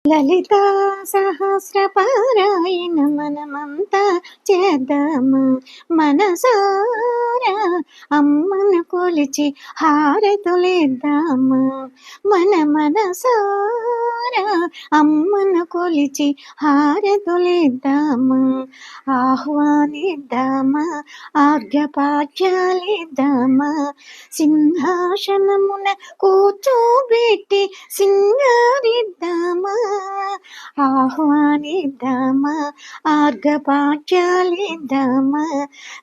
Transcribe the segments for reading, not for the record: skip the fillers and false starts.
లలితా సహస్రపారాయణ మనమంతా చేద్దాము మనసారా, అమ్మను కొలిచి హారతులిద్దాము మన మనసారా, అమ్మను కొలిచి హారతులిద్దాము. ఆహ్వానిద్దామా, ఆర్ఘ్యపాఠ్యాలిద్దామా, సింహాసనమున కూర్చోబెట్టి సింగారిద్దామా. ఆహ్వానిద్దామా, ఆర్ఘపాఠ్యాలిద్దామా,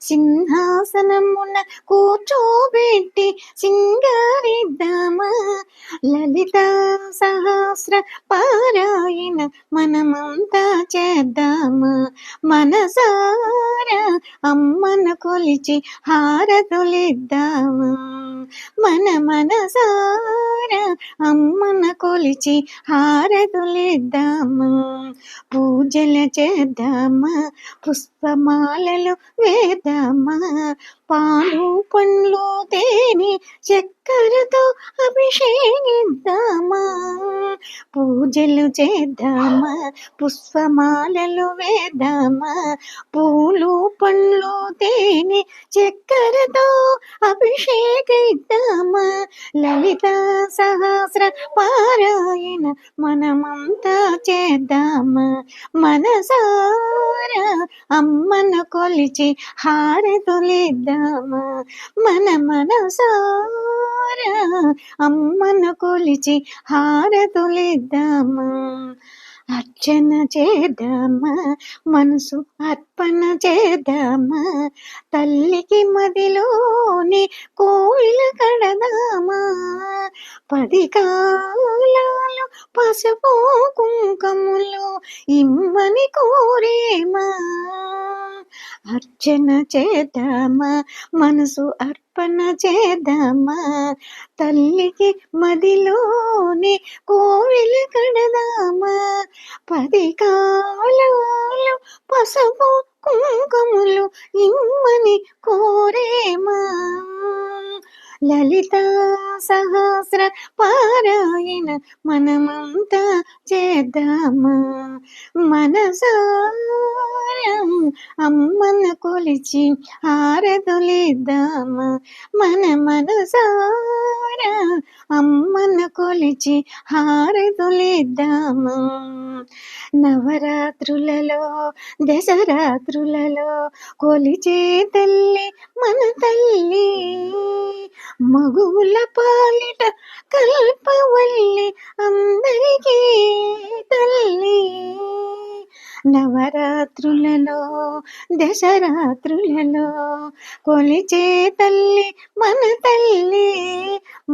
సింహాసనమున కూర్చోబెట్టి సింగారిద్దామా. లలితా సహస్ర పారాయణ మనమంతా చేద్దాము మనసారా, అమ్మను కొలిచి హారతులిద్దాము మన మనసారా, అమ్మను కొలిచి హారతులిద్దాము. పూజలు చేద్దామా, పుష్పమాలలు వేద్దామా, పాలు పండ్లు తేనె చక్కెరతో అభిషేకిద్దామా. పూజలు చేద్దామా, పుష్పమాలలు వేద్దామా, పూలు పండ్లు తేనె చక్కెరతో అభిషేకిద్దామా. లలితా సహస్ర పారాయణ మనమంతా చేద్దామా మనసారా, అమ్మను కొలిచి హారతులిద్దామా మన మనసారా, అమ్మను కొలిచి హారతులిద్దామా. అర్చన చేద్దామా, మనసు అర్పణ చేద్దామా, తల్లికి మదిలోని కోయిల కడదామా. 10 కాలాలు పసుపు కుంకుమలు ఇమ్మని కోరేమా. అర్చన చేద్దామా, మనసు అర్పణ చేద్దామా, తల్లికి మదిలోని కోవిల కడదామా. 10 కాలాలు పసుపు కుంకుమలు ఇమ్మని కోరేమా. లలితా సహస్ర పారాయణ మనమంతా చేద్దామా మనసారా, అమ్మను కొలిచి హారతులిద్దామా మన మనసారా, అమ్మను కొలిచి హారతులిద్దామా. నవరాత్రులలో దశరాత్రులలో కొలిచే తల్లి మన తల్లి, మగువుల పాలిట కల్పవల్లి అందరికీ తల్లి. నవరాత్రులలో దశరాత్రులలో కొలిచే తల్లి మన తల్లి,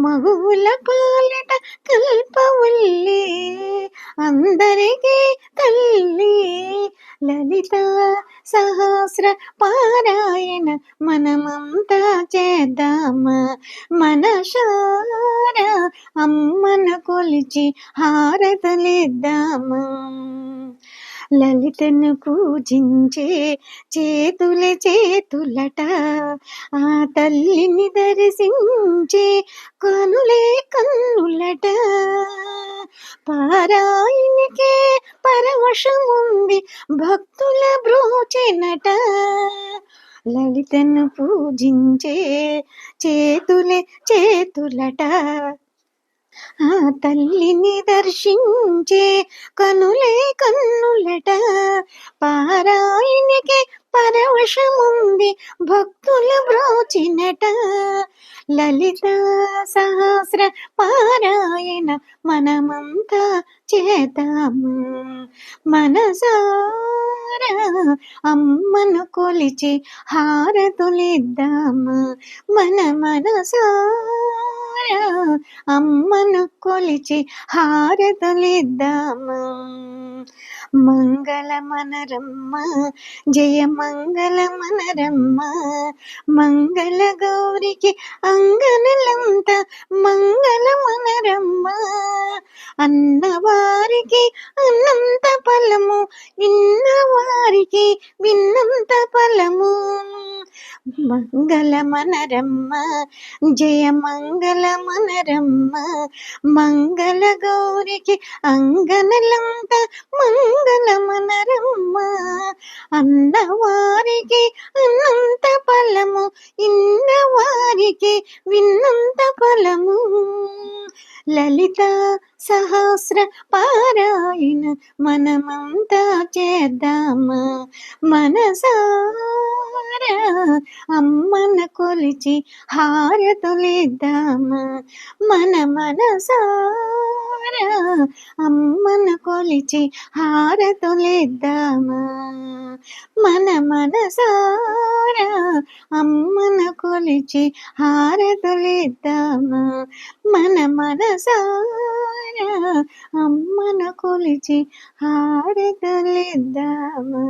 మగువుల పాలిట కల్పవల్లి అందరికీ తల్లి. లలితా సహస్ర పారాయణ మనమంతా చేద్దామా మనసారా, అమ్మను కొలిచి హారతులిద్దామా. లలితను పూజించే చేతులే చేతులట, ఆ తల్లిని దర్శించే కనులే కన్నులట. పారాయణికే పరవశముంది భక్తుల బ్రోచెనట. లలితను పూజించే చేతులే చేతులట, ఆ తల్లిని దర్శించే కనులే కన్నులట. పారాయణికి పరవశముంది భక్తుల బ్రోచినట. లలితా సహస్ర పారాయణ మనమంతా చేద్దాము మనసారా, అమ్మను కొలిచి హారతులిద్దాము మన మనసారా, అమ్మను కొలిచి హారతులిద్దాము. మంగళమనరమ్మ జయ మంగళమనరమ్మ, మంగళ గౌరికి అంగనలంత మంగళమనరమ్మ. అన్నవా వారికి అన్నంత ఫలము, విన్న వారికి విన్నంత ఫలము. మంగళమనరమ్మ జయ మంగళమనరమ్మ, మంగళ గౌరికి అంగనలంత మంగళమనరమ్మ. అన్నవారికి అన్నంత ఫలము, ఇన్న వారికి విన్నంత ఫలము. లలిత సహస్ర పారాయణ మనమంతా చేద్దామా మనసారా, అమ్మన కొలిచి హారతులిద్దామా మన మనసారా, అమ్మన కొలిచి హారతులిద్దామా మన మనసారా, అమ్మన కొలిచి హారతులిద్దామా మన మనసారా, అమ్మన కొలిచి హారతులిద్దామా.